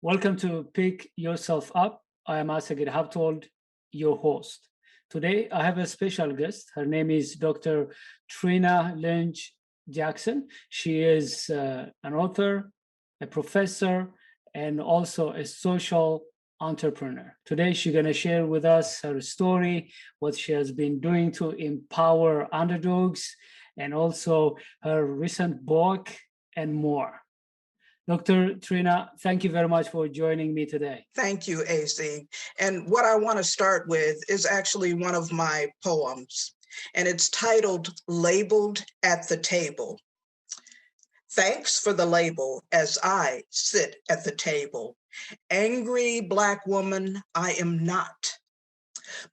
Welcome to Pick Yourself Up. I am Asagir Haptold, your host. Today, I have a special guest. Her name is Dr. Trina Lynch-Jackson. She is an author, a professor, and also a social entrepreneur. Today, she's going to share with us her story, what she has been doing to empower underdogs, and also her recent book and more. Dr. Trina, thank you very much for joining me today. Thank you, AC. And what I want to start with is actually one of my poems, and it's titled Labeled at the Table. Thanks for the label as I sit at the table. Angry Black woman, I am not.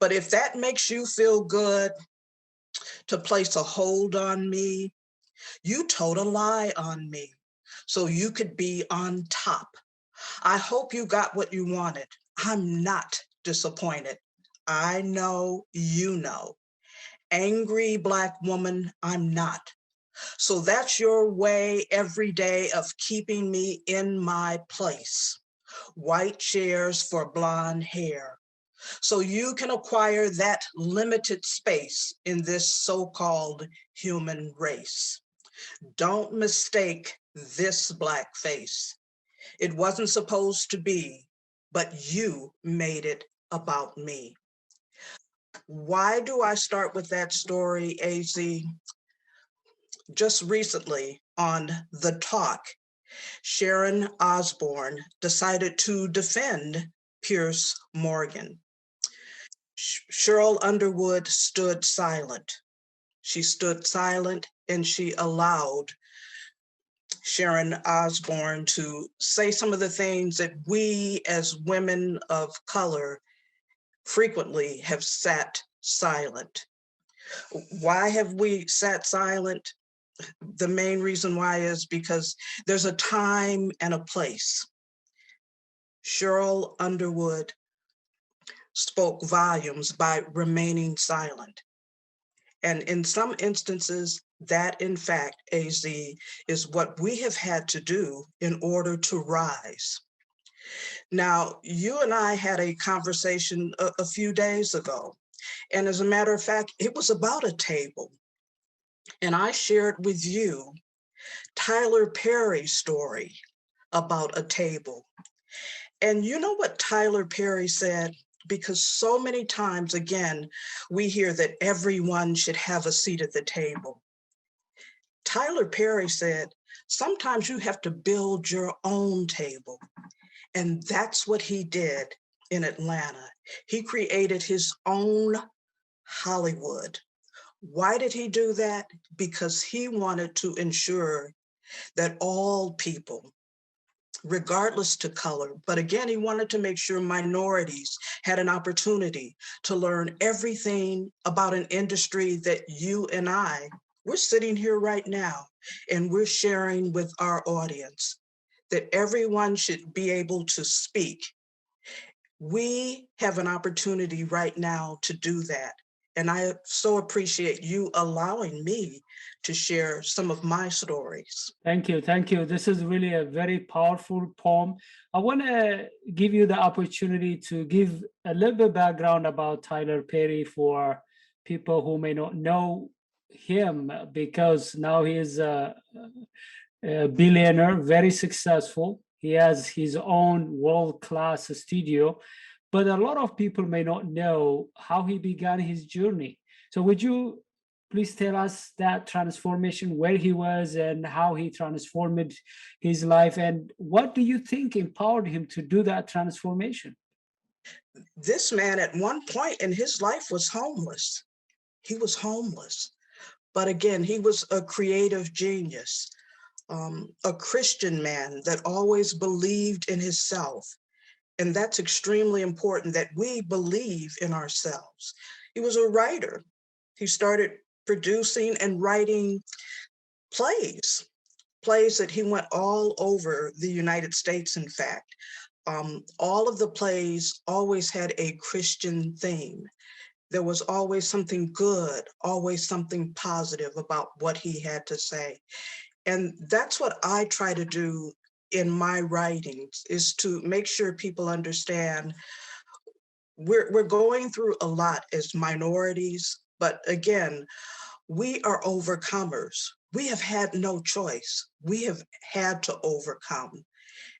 But if that makes you feel good to place a hold on me, you told a lie on me so you could be on top. I hope you got what you wanted. I'm not disappointed. I know you know. Angry Black woman, I'm not. So that's your way every day of keeping me in my place. White chairs for blonde hair. So you can acquire that limited space in this so-called human race. Don't mistake this Black face. It wasn't supposed to be, but you made it about me. Why do I start with that story, AZ? Just recently on The Talk, Sharon Osbourne decided to defend Pierce Morgan. Cheryl Underwood stood silent. She stood silent and she allowed Sharon Osbourne to say some of the things that we as women of color frequently have sat silent. Why have we sat silent? The main reason why is because there's a time and a place. Cheryl Underwood spoke volumes by remaining silent. And in some instances, that in fact, AZ, is what we have had to do in order to rise. Now, you and I had a conversation a few days ago. And as a matter of fact, it was about a table. And I shared with you Tyler Perry's story about a table. And you know what Tyler Perry said? Because so many times, again, we hear that everyone should have a seat at the table. Tyler Perry said, sometimes you have to build your own table. And that's what he did in Atlanta. He created his own Hollywood. Why did he do that? Because he wanted to ensure that all people, regardless to color, but again, he wanted to make sure minorities had an opportunity to learn everything about an industry that you and we're sitting here right now and we're sharing with our audience that everyone should be able to speak. We have an opportunity right now to do that. And I so appreciate you allowing me to share some of my stories. Thank you. Thank you. This is really a very powerful poem. I want to give you the opportunity to give a little bit background about Tyler Perry for people who may not know him, because now he is a billionaire, very successful. He has his own world-class studio, but a lot of people may not know how he began his journey. So would you please tell us that transformation, where he was and how he transformed his life, and what do you think empowered him to do that transformation? This man at one point in his life was homeless. He was homeless. But again, he was a creative genius, a Christian man that always believed in himself. And that's extremely important, that we believe in ourselves. He was a writer. He started producing and writing plays that he went all over the United States, in fact. All of the plays always had a Christian theme. There was always something good, always something positive about what he had to say. And that's what I try to do in my writings is to make sure people understand we're going through a lot as minorities, but again, we are overcomers. We have had no choice. We have had to overcome,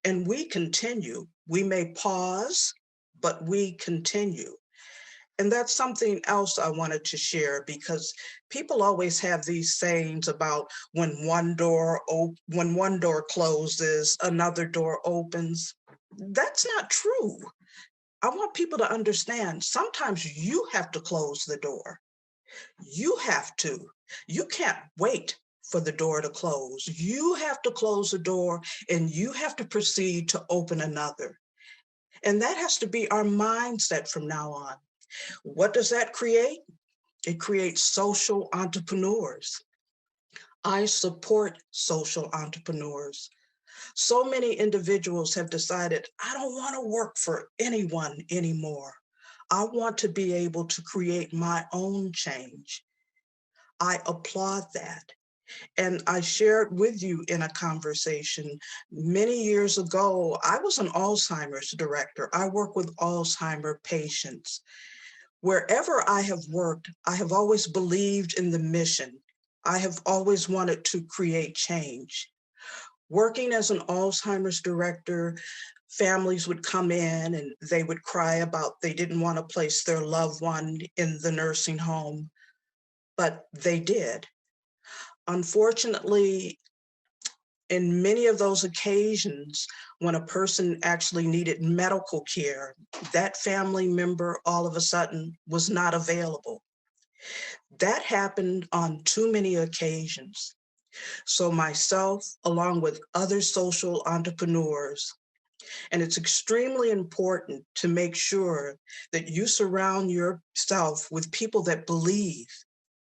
and we continue. We may pause, but we continue. And that's something else I wanted to share, because people always have these sayings about when when one door closes, another door opens. That's not true. I want people to understand sometimes you have to close the door. You have to. You can't wait for the door to close. You have to close the door and you have to proceed to open another. And that has to be our mindset from now on. What does that create? It creates social entrepreneurs. I support social entrepreneurs. So many individuals have decided, I don't want to work for anyone anymore. I want to be able to create my own change. I applaud that. And I shared with you in a conversation many years ago, I was an Alzheimer's director. I work with Alzheimer patients. Wherever I have worked, I have always believed in the mission. I have always wanted to create change. Working as an Alzheimer's director, families would come in and they would cry about they didn't want to place their loved one in the nursing home, but they did. Unfortunately, in many of those occasions, when a person actually needed medical care, that family member all of a sudden was not available. That happened on too many occasions. So myself, along with other social entrepreneurs, and it's extremely important to make sure that you surround yourself with people that believe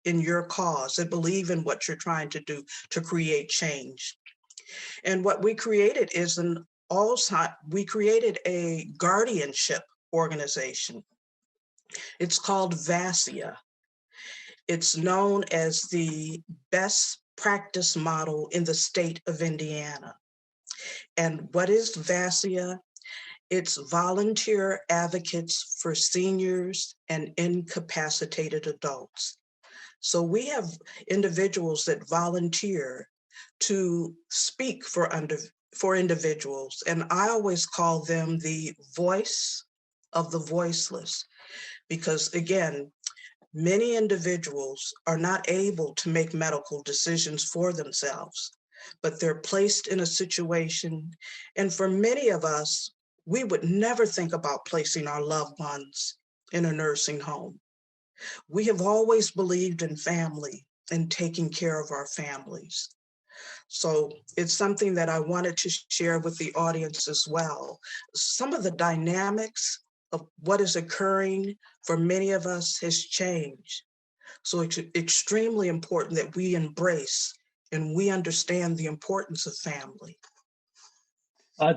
in your cause, that believe in what you're trying to do to create change. And what we created is we created a guardianship organization. It's called VASIA. It's known as the best practice model in the state of Indiana. And what is VASIA? It's volunteer advocates for seniors and incapacitated adults. So we have individuals that volunteer to speak for individuals, and I always call them the voice of the voiceless, because again, many individuals are not able to make medical decisions for themselves, but they're placed in a situation, and for many of us, we would never think about placing our loved ones in a nursing home. We have always believed in family and taking care of our families. So it's something that I wanted to share with the audience as well. Some of the dynamics of what is occurring for many of us has changed. So it's extremely important that we embrace and we understand the importance of family.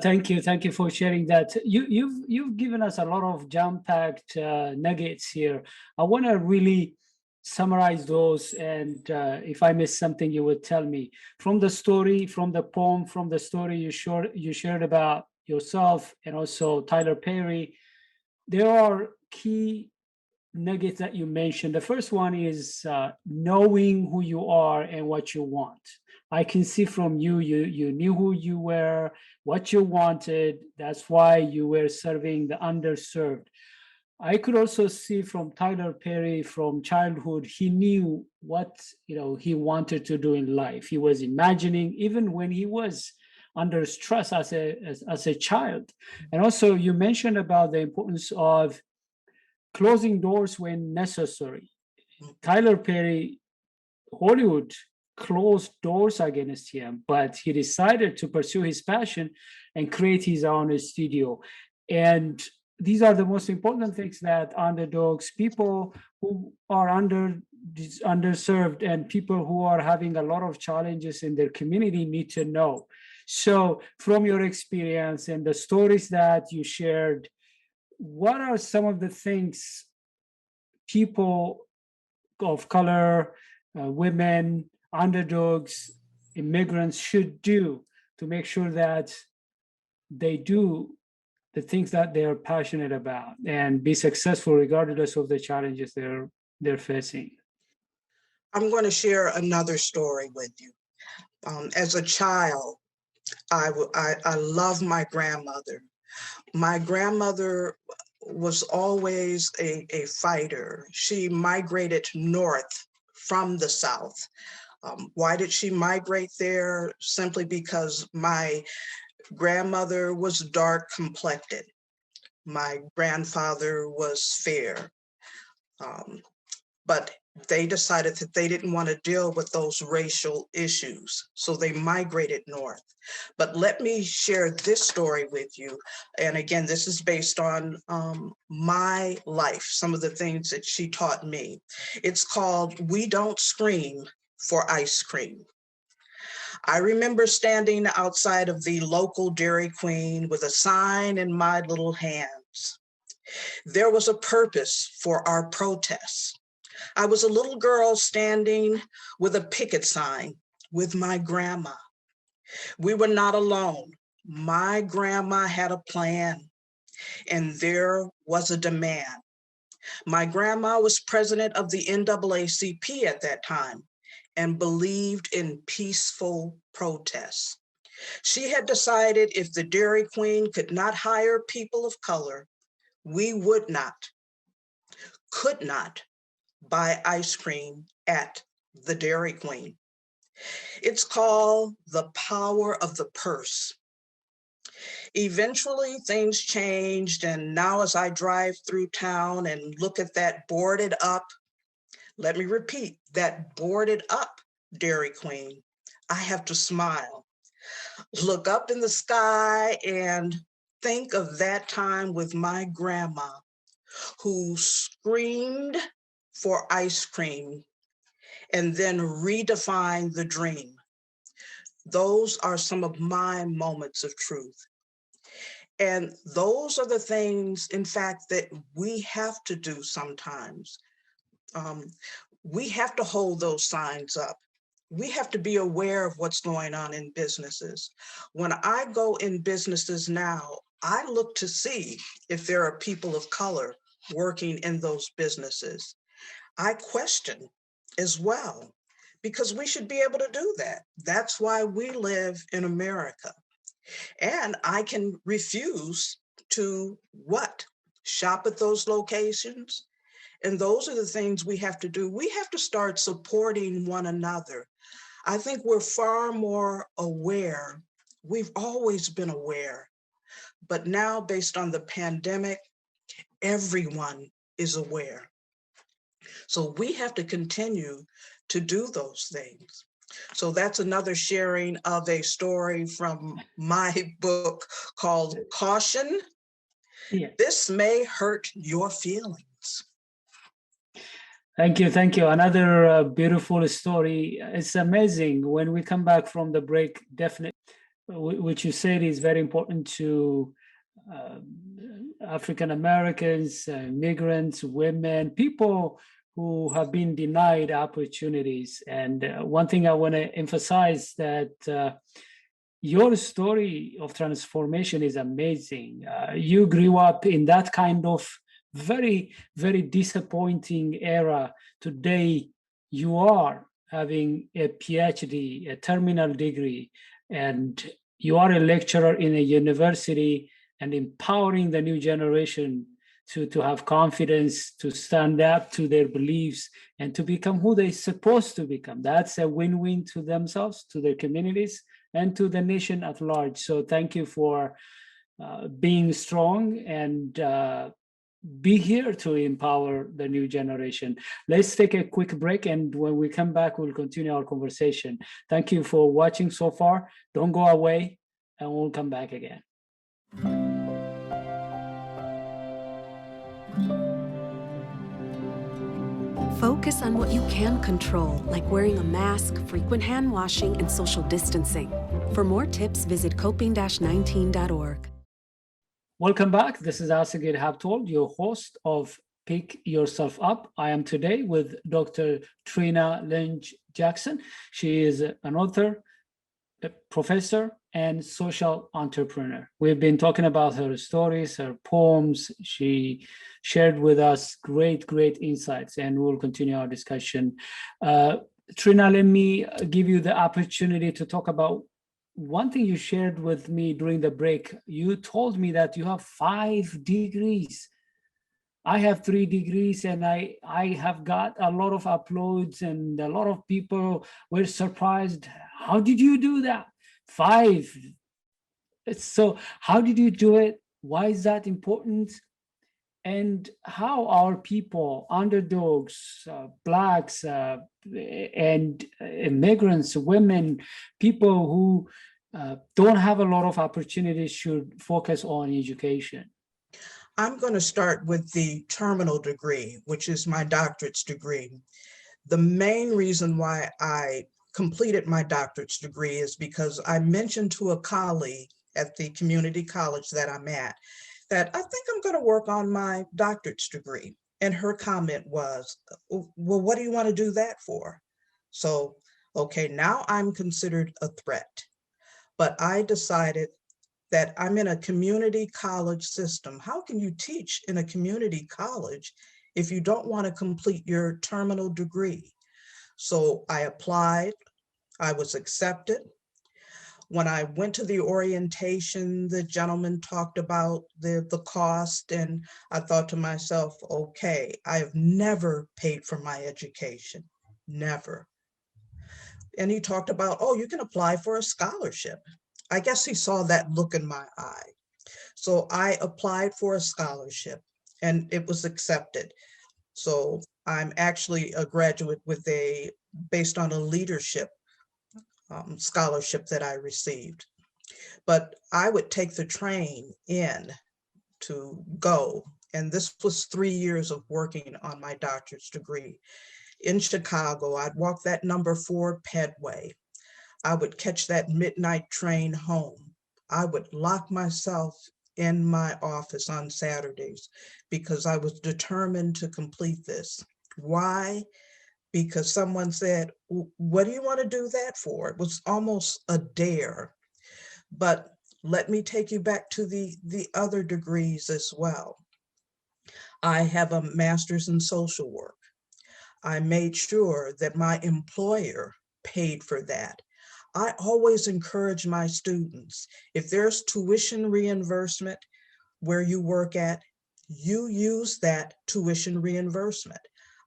Thank you for sharing that. You've given us a lot of jam-packed nuggets here. I want to really summarize those, and if I miss something, you would tell me. From the story, from the poem, from the story you shared about yourself and also Tyler Perry, there are key nuggets that you mentioned. The first one is knowing who you are and what you want. I can see from you knew who you were, what you wanted. That's why you were serving the underserved. I could also see from Tyler Perry from childhood, he knew what he wanted to do in life. He was imagining, even when he was under stress as a child. And also, you mentioned about the importance of closing doors when necessary. Tyler Perry, Hollywood closed doors against him, but he decided to pursue his passion and create his own studio. And these are the most important things that underdogs, people who are underserved, and people who are having a lot of challenges in their community need to know. So, from your experience and the stories that you shared, what are some of the things people of color, women, underdogs, immigrants should do to make sure that they do the things that they're passionate about and be successful regardless of the challenges they're facing. I'm going to share another story with you. As a child, I love my grandmother. My grandmother was always a fighter. She migrated north from the South. Why did she migrate there? Simply because my grandmother was dark complected. My grandfather was fair. But they decided that they didn't want to deal with those racial issues, so they migrated north. But let me share this story with you. And again, this is based on my life, some of the things that she taught me. It's called We Don't Scream for Ice Cream. I remember standing outside of the local Dairy Queen with a sign in my little hands. There was a purpose for our protests. I was a little girl standing with a picket sign with my grandma. We were not alone. My grandma had a plan, and there was a demand. My grandma was president of the NAACP at that time and believed in peaceful protests. She had decided if the Dairy Queen could not hire people of color, we would not, could not buy ice cream at the Dairy Queen. It's called the power of the purse. Eventually, things changed, and now as I drive through town and look at that boarded up, let me repeat, that boarded up Dairy Queen, I have to smile. Look up in the sky and think of that time with my grandma who screamed for ice cream and then redefined the dream. Those are some of my moments of truth. And those are the things, in fact, that we have to do sometimes. We have to hold those signs up. We have to be aware of what's going on in businesses. When I go in businesses now, I look to see if there are people of color working in those businesses. I question as well, because we should be able to do that. That's why we live in America. And I can refuse to what? Shop at those locations. And those are the things we have to do. We have to start supporting one another. I think we're far more aware. We've always been aware, but now based on the pandemic, everyone is aware. So we have to continue to do those things. So that's another sharing of a story from my book called Caution. Yeah. This may hurt your feelings. Thank you. Thank you. Another beautiful story. It's amazing when we come back from the break, definitely, which you said is very important to African Americans, migrants, women, people who have been denied opportunities. And one thing I want to emphasize that your story of transformation is amazing. You grew up in that kind of very, very disappointing era. Today, you are having a PhD, a terminal degree, and you are a lecturer in a university and empowering the new generation to have confidence, to stand up to their beliefs, and to become who they're supposed to become. That's a win-win to themselves, to their communities, and to the nation at large. So thank you for being strong and be here to empower the new generation. Let's take a quick break, and when we come back, we'll continue our conversation. Thank you for watching so far. Don't go away, and we'll come back again. Focus on what you can control, like wearing a mask, frequent hand washing, and social distancing. For more tips, visit coping-19.org. Welcome back. This is Asagir Habtold, your host of Pick Yourself Up. I am today with Dr. Trina Lynch-Jackson. She is an author, a professor and social entrepreneur. We've been talking about her stories, her poems. She shared with us great insights, and we'll continue our discussion. Trina, let me give you the opportunity to talk about one thing you shared with me during the break. You told me that you have 5 degrees. I have 3 degrees, and I have got a lot of uploads, and a lot of people were surprised. How did you do that? 5. So how did you do it? Why is that important? And how are people, underdogs, Blacks, and immigrants, women, people who don't have a lot of opportunities should focus on education? I'm going to start with the terminal degree, which is my doctorate's degree. The main reason why I completed my doctorate's degree is because I mentioned to a colleague at the community college that I'm at that I think I'm going to work on my doctorate's degree. And her comment was, well, what do you want to do that for? So, okay, now I'm considered a threat. But I decided that I'm in a community college system. How can you teach in a community college if you don't want to complete your terminal degree? So I applied, I was accepted. When I went to the orientation, the gentleman talked about the cost, and I thought to myself, okay, I have never paid for my education, never. And he talked about, oh, you can apply for a scholarship. I guess he saw that look in my eye. So I applied for a scholarship and it was accepted. So I'm actually a graduate with based on a leadership scholarship that I received. But I would take the train in to go. And this was 3 years of working on my doctorate's degree. In Chicago, I'd walk that number 4 pedway. I would catch that midnight train home. I would lock myself in my office on Saturdays because I was determined to complete this. Why? Because someone said, what do you want to do that for? It was almost a dare. But let me take you back to the other degrees as well. I have a master's in social work. I made sure that my employer paid for that. I always encourage my students, if there's tuition reimbursement where you work at, you use that tuition reimbursement.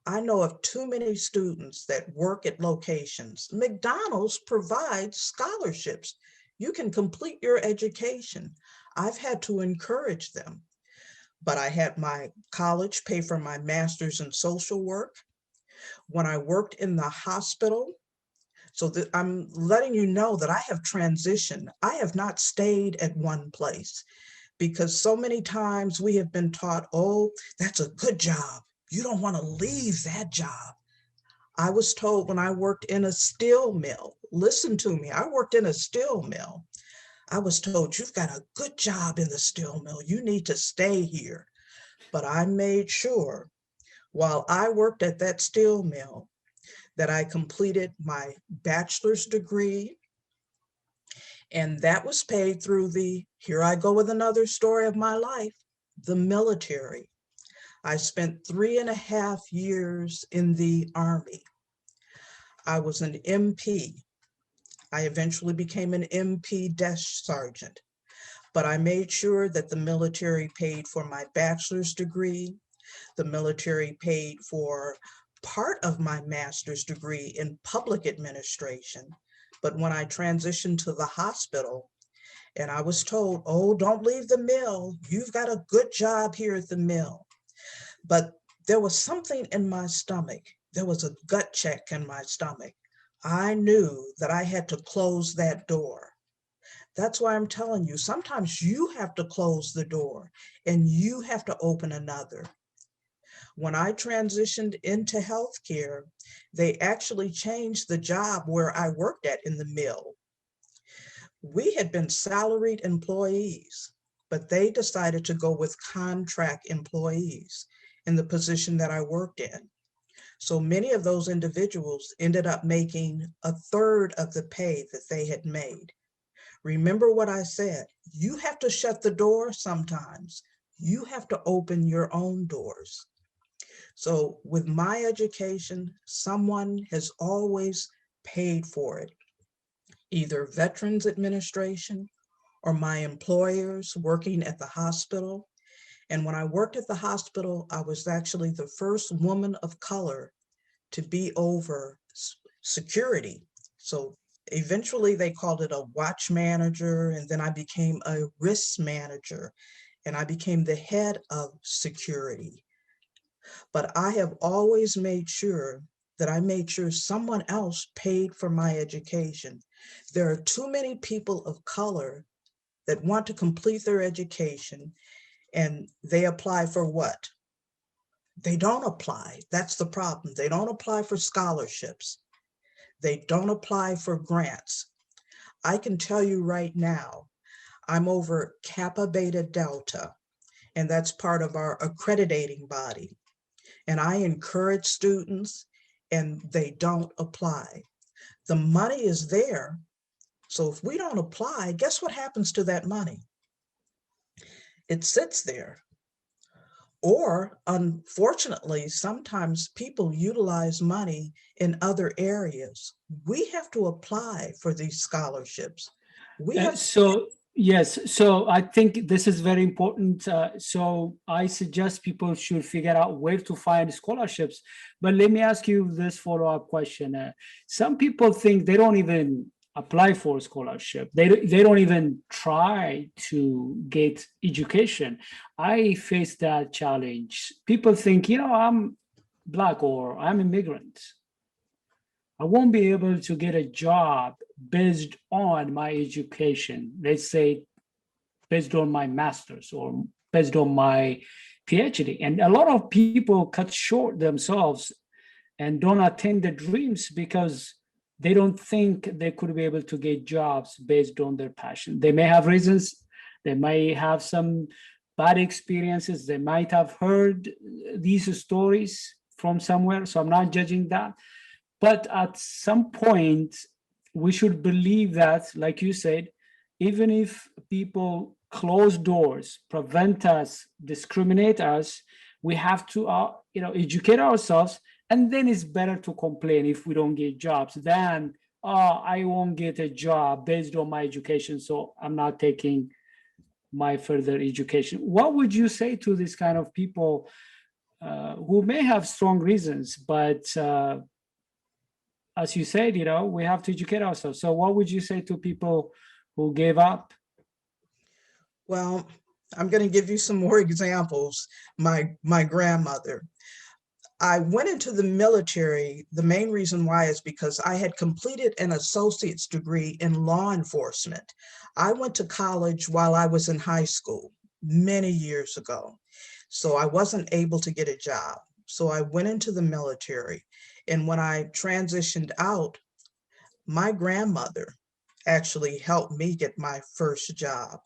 I know of too many students that work at locations. McDonald's provides scholarships. You can complete your education. I've had to encourage them. But I had my college pay for my master's in social work. When I worked in the hospital, so that I'm letting you know that I have transitioned. I have not stayed at one place because so many times we have been taught, oh, that's a good job. You don't want to leave that job. I was told when I worked in a steel mill, listen to me, I worked in a steel mill. I was told, you've got a good job in the steel mill. You need to stay here. But I made sure while I worked at that steel mill, that I completed my bachelor's degree, and that was paid through here I go with another story of my life, the military. I spent 3.5 years in the Army. I was an MP. I eventually became an MP desk sergeant, but I made sure that the military paid for my bachelor's degree. The military paid for part of my master's degree in public administration. But when I transitioned to the hospital and I was told, oh, don't leave the mill. You've got a good job here at the mill. But there was something in my stomach. There was a gut check in my stomach. I knew that I had to close that door. That's why I'm telling you, sometimes you have to close the door and you have to open another. When I transitioned into healthcare, they actually changed the job where I worked at in the mill. We had been salaried employees, but they decided to go with contract employees in the position that I worked in. So many of those individuals ended up making a third of the pay that they had made. Remember what I said, you have to shut the door sometimes. You have to open your own doors. So with my education, someone has always paid for it, either Veterans Administration or my employers working at the hospital. And when I worked at the hospital, I was actually the first woman of color to be over security. So eventually they called it a watch manager, and then I became a risk manager, and I became the head of security. But I have always made sure that I made sure someone else paid for my education. There are too many people of color that want to complete their education, and they apply for what? They don't apply. That's the problem. They don't apply for scholarships. They don't apply for grants. I can tell you right now, I'm over Kappa Beta Delta, and that's part of our accrediting body. And I encourage students, and they don't apply. The money is there. So if we don't apply, guess what happens to that money? It sits there. Or unfortunately, sometimes people utilize money in other areas. We have to apply for these scholarships. We have So yes, so I think this is very important. So I suggest people should figure out where to find scholarships. But let me ask you this follow-up question. Some people think they don't even apply for a scholarship. They don't even try to get education. I face that challenge. People think, I'm Black or I'm immigrant. I won't be able to get a job based on my education, let's say based on my master's or based on my PhD. And a lot of people cut short themselves and don't attain their dreams because they don't think they could be able to get jobs based on their passion. They may have reasons, they may have some bad experiences, they might have heard these stories from somewhere. So I'm not judging that. But at some point, we should believe that, like you said, even if people close doors, prevent us, discriminate us, we have to, educate ourselves. And then it's better to complain if we don't get jobs than, I won't get a job based on my education, so I'm not taking my further education. What would you say to this kind of people who may have strong reasons, but as you said, we have to educate ourselves. So what would you say to people who gave up? Well, I'm going to give you some more examples. My grandmother. I went into the military. The main reason why is because I had completed an associate's degree in law enforcement. I went to college while I was in high school many years ago. So I wasn't able to get a job. So I went into the military. And when I transitioned out, my grandmother actually helped me get my first job.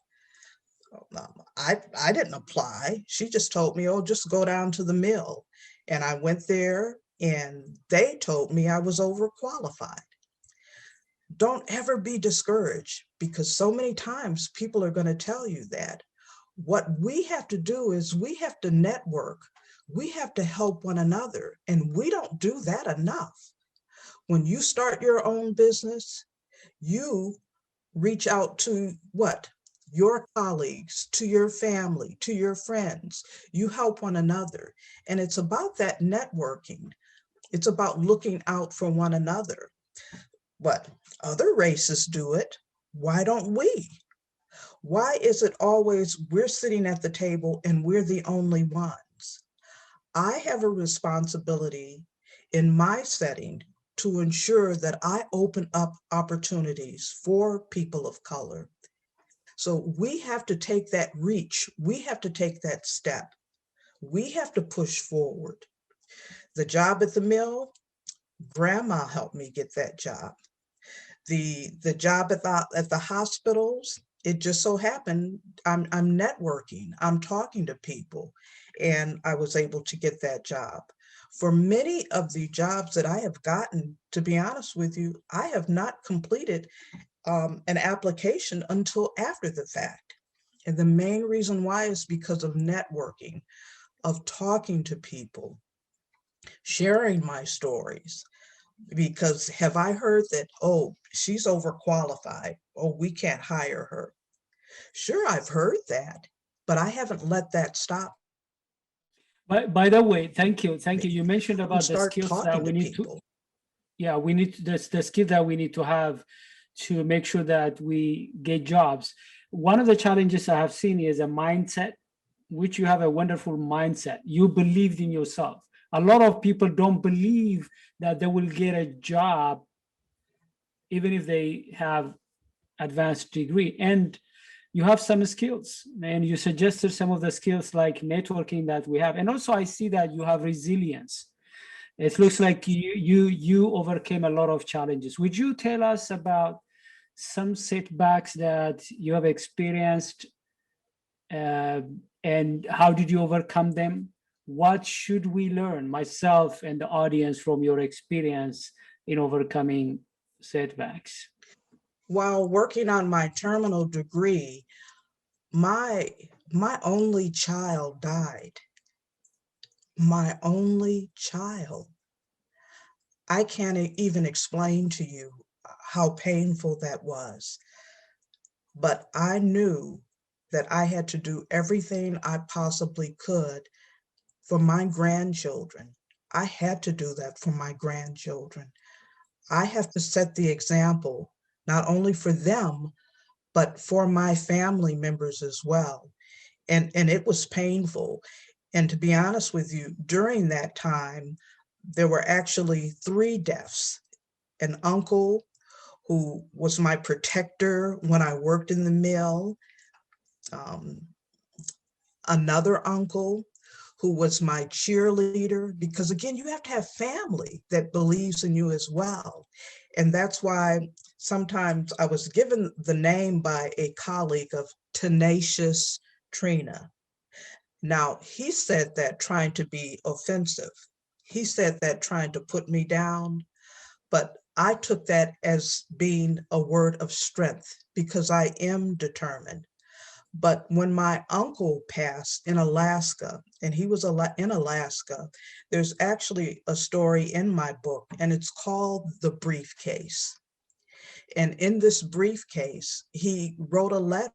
I didn't apply. She just told me, oh, just go down to the mill. And I went there and they told me I was overqualified. Don't ever be discouraged because so many times people are going to tell you that. What we have to do is we have to network. We have to help one another. And we don't do that enough. When you start your own business, you reach out to what? Your colleagues, to your family, to your friends. You help one another. And it's about that networking. It's about looking out for one another. But other races do it. Why don't we? Why is it always we're sitting at the table and we're the only ones? I have a responsibility in my setting to ensure that I open up opportunities for people of color. So we have to take that reach. We have to take that step. We have to push forward. The job at the mill, grandma helped me get that job. The job at the hospitals, it just so happened I'm networking, I'm talking to people, and I was able to get that job. For many of the jobs that I have gotten, to be honest with you, I have not completed an application until after the fact. And the main reason why is because of networking, of talking to people, sharing my stories. Because have I heard that, oh, she's overqualified, oh, we can't hire her? Sure, I've heard that, but I haven't let that stop By the way, thank you. me. You mentioned And about the start skills that talking we to need to, people. yeah, we need the skill that we need to have to make sure that we get jobs. One of the challenges I have seen is a mindset, which you have a wonderful mindset. You believed in yourself. A lot of people don't believe that they will get a job even if they have advanced degree. And you have some skills, and you suggested some of the skills like networking that we have. And also I see that you have resilience. It looks like you overcame a lot of challenges. Would you tell us about some setbacks that you have experienced, and how did you overcome them? What should we learn, myself and the audience, from your experience in overcoming setbacks? While working on my terminal degree, my only child died. My only child. I can't even explain to you how painful that was. But I knew that I had to do everything I possibly could for my grandchildren. I had to do that for my grandchildren. I have to set the example, not only for them, but for my family members as well. And it was painful. And to be honest with you, during that time, there were actually 3 deaths. An uncle who was my protector when I worked in the mill, another uncle who was my cheerleader, because again, you have to have family that believes in you as well. And that's why sometimes I was given the name by a colleague of Tenacious Trina. Now, he said that trying to be offensive. He said that trying to put me down, but I took that as being a word of strength because I am determined. But when my uncle passed in Alaska, and he was in Alaska, there's actually a story in my book, and it's called The Briefcase. And in this briefcase, he wrote a letter,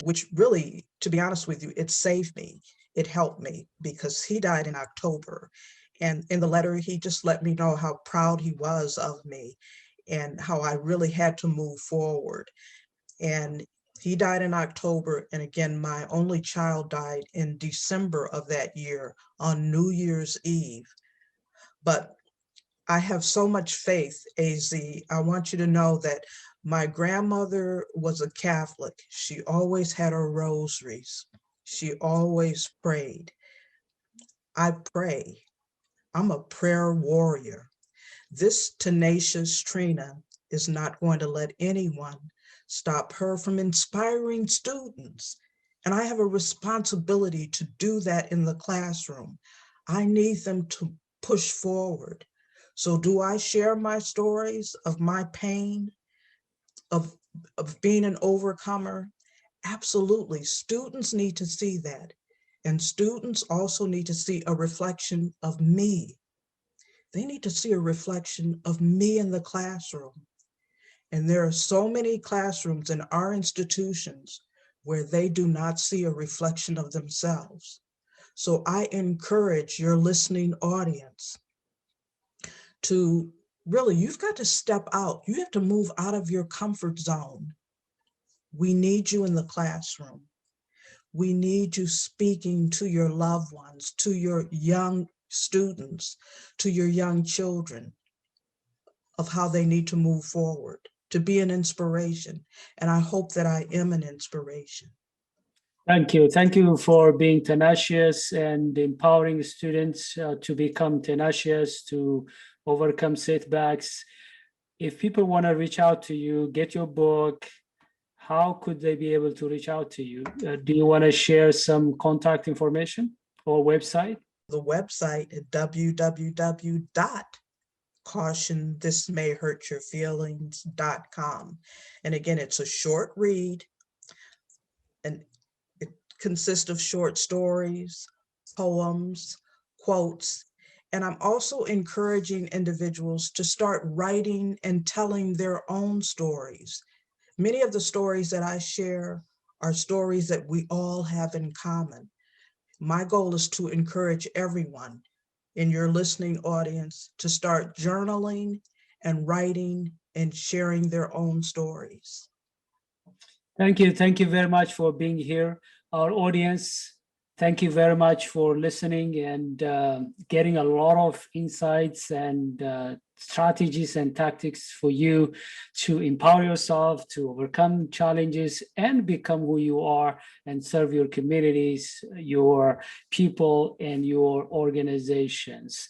which really, to be honest with you, it saved me. It helped me because he died in October. And in the letter, he just let me know how proud he was of me and how I really had to move forward. And he died in October. And again, my only child died in December of that year on New Year's Eve. But I have so much faith, AZ. I want you to know that my grandmother was a Catholic. She always had her rosaries. She always prayed. I pray. I'm a prayer warrior. This tenacious Trina is not going to let anyone stop her from inspiring students. And I have a responsibility to do that in the classroom. I need them to push forward. So do I share my stories of my pain, of being an overcomer? Absolutely. Students need to see that. And students also need to see a reflection of me. They need to see a reflection of me in the classroom. And there are so many classrooms in our institutions where they do not see a reflection of themselves. So I encourage your listening audience to really, you've got to step out. You have to move out of your comfort zone. We need you in the classroom. We need you speaking to your loved ones, to your young students, to your young children of how they need to move forward, to be an inspiration. And I hope that I am an inspiration. Thank you. Thank you for being tenacious and empowering students to become tenacious, to overcome setbacks. If people want to reach out to you, get your book, how could they be able to reach out to you? Do you want to share some contact information? or website? The website at www.cautionthismayhurtyourfeelings.com. And again, it's a short read, and it consists of short stories, poems, quotes. And I'm also encouraging individuals to start writing and telling their own stories. Many of the stories that I share are stories that we all have in common. My goal is to encourage everyone in your listening audience to start journaling and writing and sharing their own stories. Thank you. Thank you very much for being here. Our audience, thank you very much for listening and getting a lot of insights and strategies and tactics for you to empower yourself, to overcome challenges and become who you are and serve your communities, your people, and your organizations.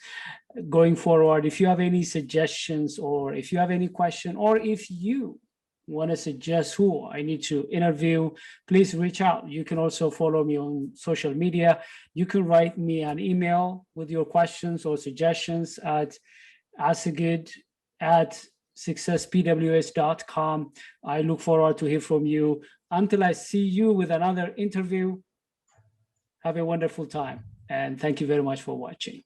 Going forward, if you have any suggestions or if you have any question, or if you want to suggest who I need to interview, please reach out. You can also follow me on social media. You can write me an email with your questions or suggestions at asagid@successpws.com. I look forward to hear from you. Until I see you with another interview, have a wonderful time. And thank you very much for watching.